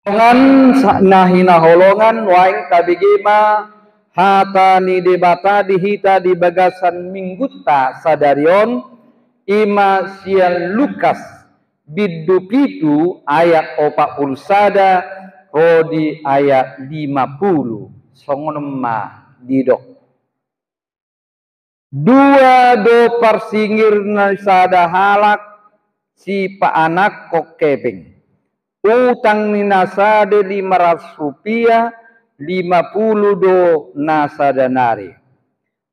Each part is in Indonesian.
Holongan nahina holongan waing kabigima hatani debata dihita di bagasan minggutta sadarion ima sian Lukas biddu pitu ayat 40 sada rodi ayat 50 songonema didok dua do parsingir sada halak si pa anak kok keping utang ni nasade 500 rupiah 50 do nasadanari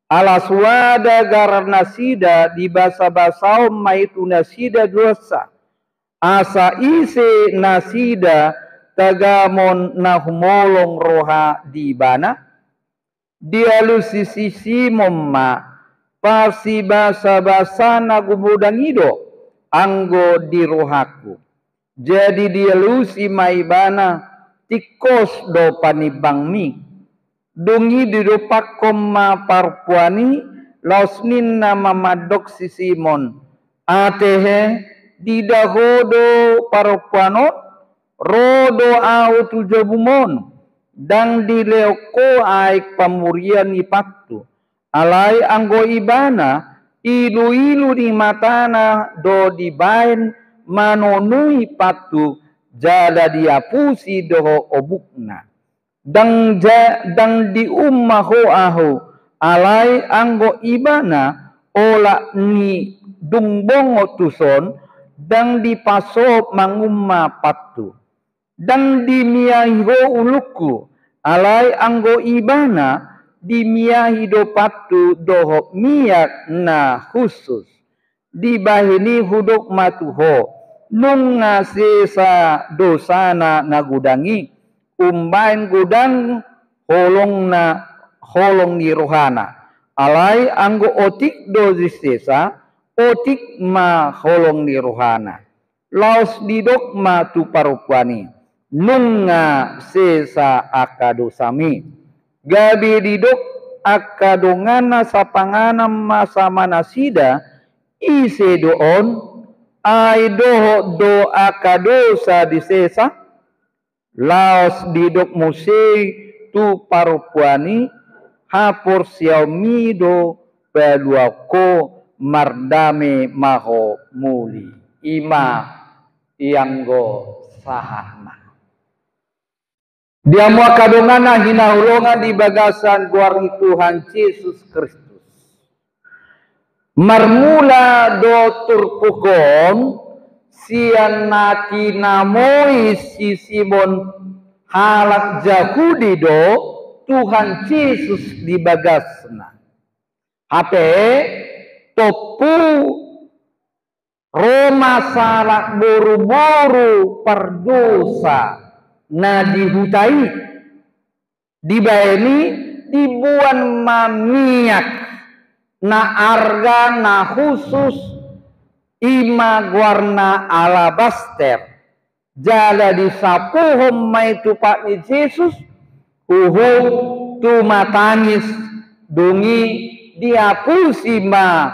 ala suada garar nasida di basa-basao maitu nasida dosa asa ise nasida tagamon nahumolong roha di bana dialusisi momma pasi basa-basa nagumudang ido anggo di rohaku. Jadi dia lusi maibana tikos do panibang mi dungi di do pakoma parpuani lausnin nama madok si Simon atehe di dahodo parpuano rodo au tujabumon dan di leoko aik pamurian ni paktu alai anggo ibana ilu-ilu di matana do dibain manonui patu jala diapusi doho obukna dang di ummaho aho alai anggo ibana ola ni dungbongo tuson dang dipasop mangumma patu dang dimiahiho uluku alai anggo ibana dimiahi do patu doho miak na khusus dibahini huduk matuho nung ngasesa dosana nagudangi umbain gudang holong ni rohana alai anggo otik dozis desa otik ma holong ni rohana laos didok ma tu parupuani nung ngasesa akadosami gabi didok akadongana sapangana masa manasida ise doon ai doho do akadosa disesa laos didok musei tu parupuani hapor xiaomi do peluako mardame maho muli ima ianggo sahana diamu akadongana hinahulongan di bagasan guari Tuhan Yesus Kristus marmula do turpukon sian nati namoi si Simon halak Yahudi do Tuhan Yesus di bagasna hape topu Roma salak boru-boru perdosa na dihutai dibaeni dibuan mamiak na arga na khusus ima warna alabaster jala disapuhom maitu Pak ni Yesus uhum tu matangis dungi diapusi ma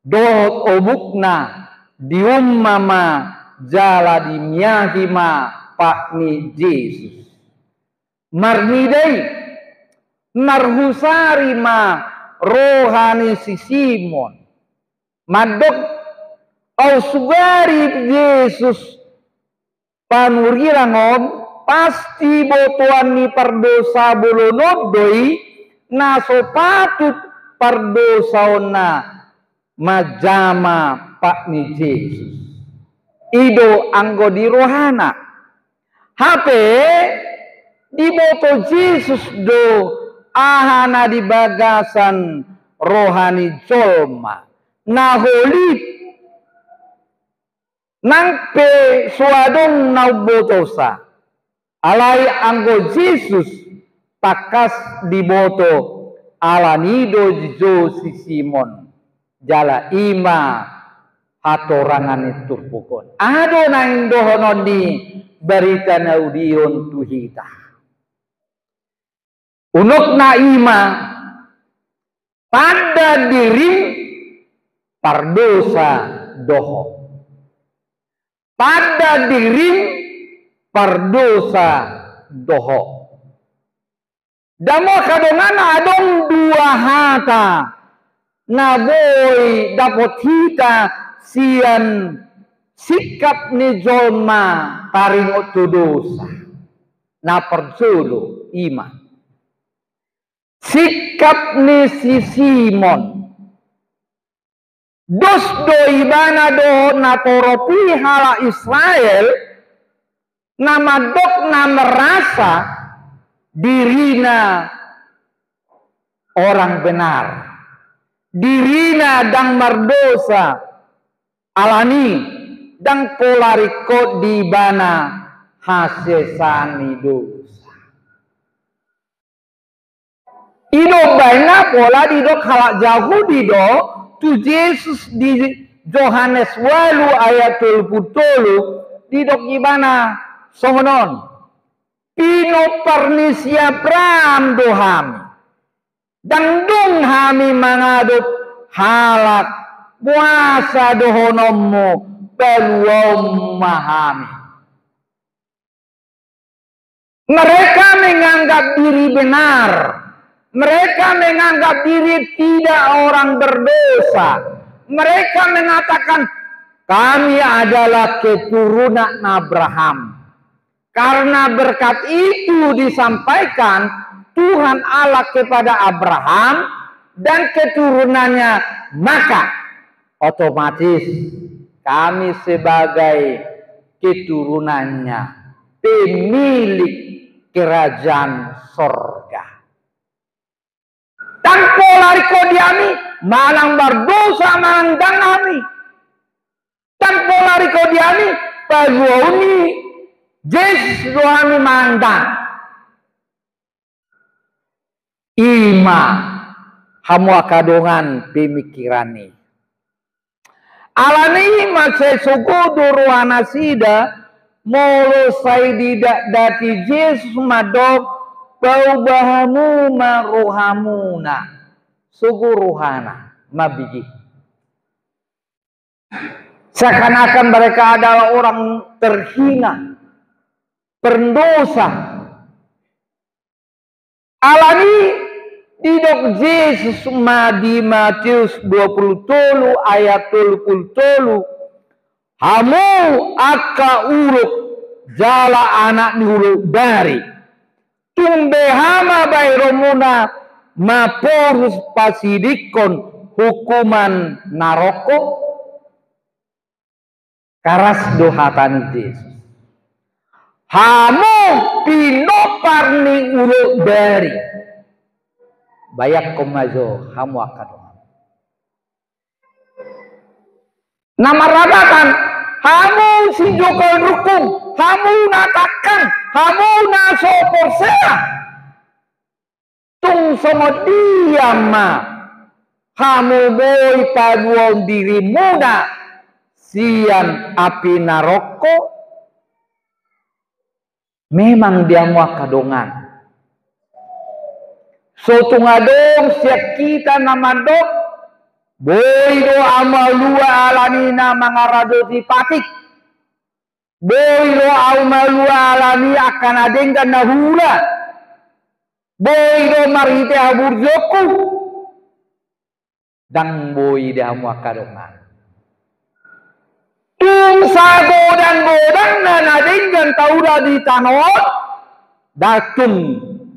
dohot obukna diummama jala dimiahi ma Pak ni Yesus marnidai narhusari ma rohani si Simon madok au sugari Yesus panurirangon pasti botuan ni perdosa bolonodoi na sopatut perdosaona majama Pak ni Yesus ido anggo di rohana hape di boto Yesus do ahana di bagasan rohani jolma naholit nangpe suadong naubotosa alai anggo Yesus takas diboto alanido jijo si Simon jala ima hatorangan turpukon ado nang dohonon di berita naudion tuhita unuk na ima pada diri pardosa doho pada diri pardosa doho. Damo kadongan adong dua hata na boy dapot hita sian sikap ni jolma taringot tu dosa na perjolo iman. Sikap ni si Simon dos do ibana do na toropi hala Israel na madok na merasa dirina orang benar, dirina dang mardosa alani dang polariko di bana hasesani dosa. Ido baina pola didok halak Yahudi do tu Yesus di Yohanes 8 ayat 30 didok ibana songonon pino parnisia pram dohami dangdung hami mangadut halak puasa dohonommu peluang mahami. Mereka menganggap diri benar, mereka menganggap diri tidak orang berdosa, mereka mengatakan kami adalah keturunan Abraham. Karena berkat itu disampaikan Tuhan Allah kepada Abraham dan keturunannya, maka otomatis kami sebagai keturunannya pemilik kerajaan sorga. Tanpa lari kodiami malang berdosa mandang kami. Tanpa lari kodiami paguoni Yesus rohani mandang. Ima hamu akadongan pemikirani. Alani masih suku duruana sida molo sai tidak dati Yesus madok paubahamu maruhamuna suku ruhana mabiji. Seakan-akan mereka adalah orang terhina, pendosa. Alani didok Yesus di Matius 20 ayat 30 hamu aka uruk jala anak uruk dari tumbe hama bayromuna mapurus pasidikon hukuman naroko karas dohatan Yesus. Hamu pinoparni uruk dari bayak komazo hamu akadong. Nama rabatan hamu si jokol rukung hamu natakan hamu naso porsea tung sama diama hamu boy paduon diri muda sian api naroko. Memang dia mau kadongan. So tungadong siap kita nama dok. Boy do amalua alanina mangarado di patik. Boy do amalua alani akan adenggan nahula. Boy do marite habur joku. Dan boy dia mau kadongan. Tung sago dan bodang na nadinggan tauda di tanot datum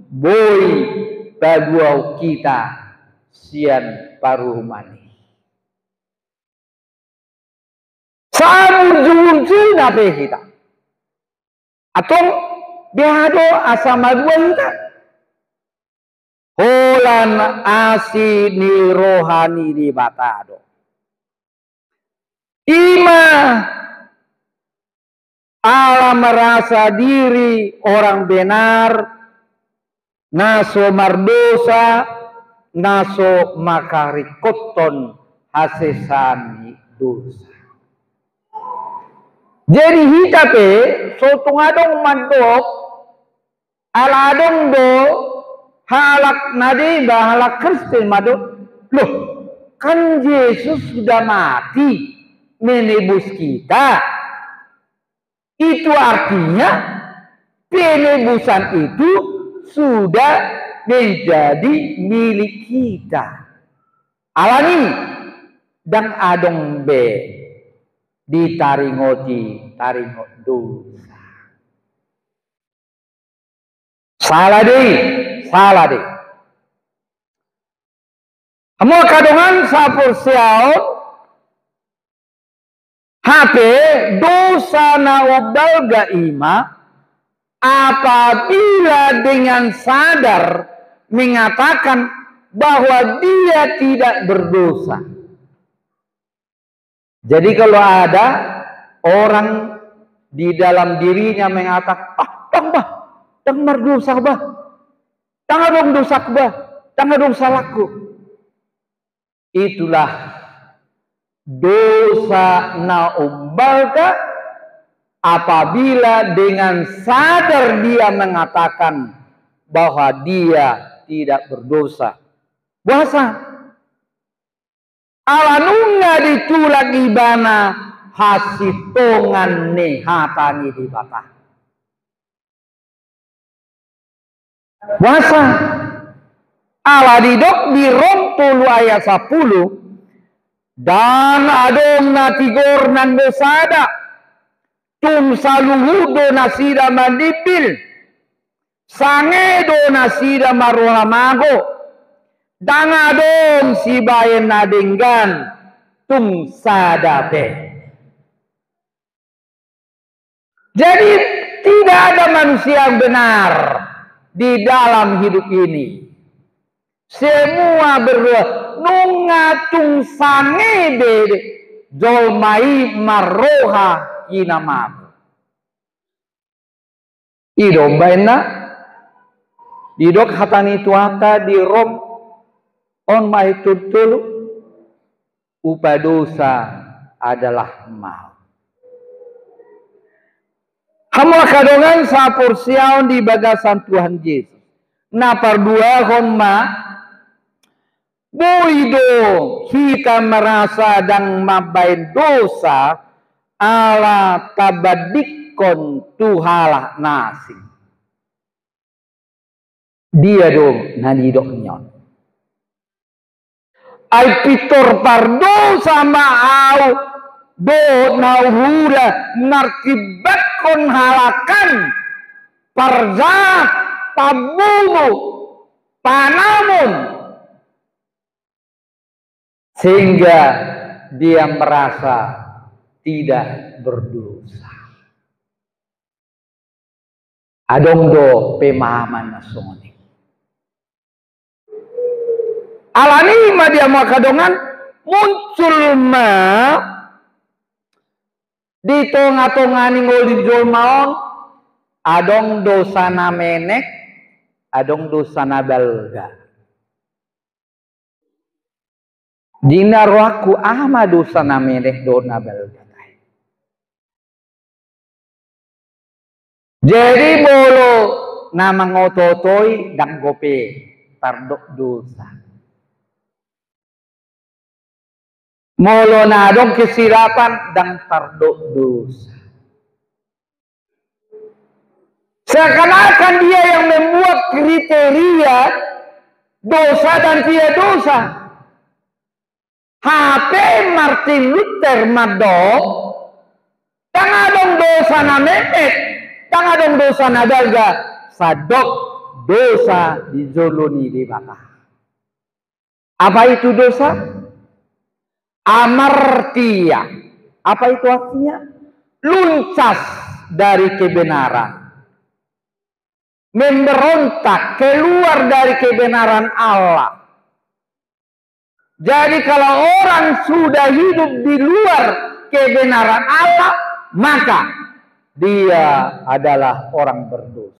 boy baguau kita sian parumani sabur jurjul nape kita atau behado asama dua kita holan asi ni rohani di batado ima ala merasa diri orang benar, naso mardosa, naso makarikoton hasesani dosa. Jadi hitape sotung adong mandok ala adong do halak nadiba halak Kristen madok. Loh, kan Yesus sudah mati menebus kita. Itu artinya penebusan itu sudah menjadi milik kita. Alani dan adong be ditaringoti taringot dosa. Salah deh. Kamu kadongan sapur siau HP dosa na ubal ga ima apabila dengan sadar mengatakan bahwa dia tidak berdosa. Jadi kalau ada orang di dalam dirinya mengatakan, tang berdosa bah, tang adong dosa bah, tang adong salahku. Itulah dosa na umbalka apabila dengan sadar dia mengatakan bahwa dia tidak berdosa. Puasa alanunga ditulak ibana hasitongan nehatani di bata. Puasa ala didok di Rom 10 ayat 10 dan adong natigor nan dosada tum saluhudo nasida mandipil sangedo nasida maruhamago dan adong si bayan nadinggan tum sadate. Jadi tidak ada manusia yang benar di dalam hidup ini. Semua berdua nungatung sangede jolmai maroha inamaku. Idom baina didok hatani tuata di Rom on mai tutul upadosa adalah mau. Hamu kadongan sapur siaon di bagasan Tuhan Yesus. Na pardua honma boido kita merasa dan mabain dosa ala tabadikon tuhalah nasi. Dia dong nanidok nyon. Ai pitor pardosa maau do nauhura narkibakon halakan parzat pabumu panamun sehingga dia merasa tidak berdosa. Adong do pemahaman nasoni. Alani ma dia makadongan muncul ma di tengah-tengah ngolin jolmaon adong dosa na menek, adong dosa na balga. Dina rohaku ama dosa na menek do na balga. Jadi bolo na mangototoy dan gope tardok dosa. Molo na adong kesirapan dan tardok dosa. Seakan-akan dia yang membuat kriteria dosa dan tidak dosa. HP Martin Luther madok, tang adong dosa na memek, tang adong dosa na dalga, sadok dosa di joloni di bata. Apa itu dosa? Amartia. Apa itu artinya? Luncas dari kebenaran. Memberontak keluar dari kebenaran Allah. Jadi kalau orang sudah hidup di luar kebenaran Allah, maka dia adalah orang berdosa.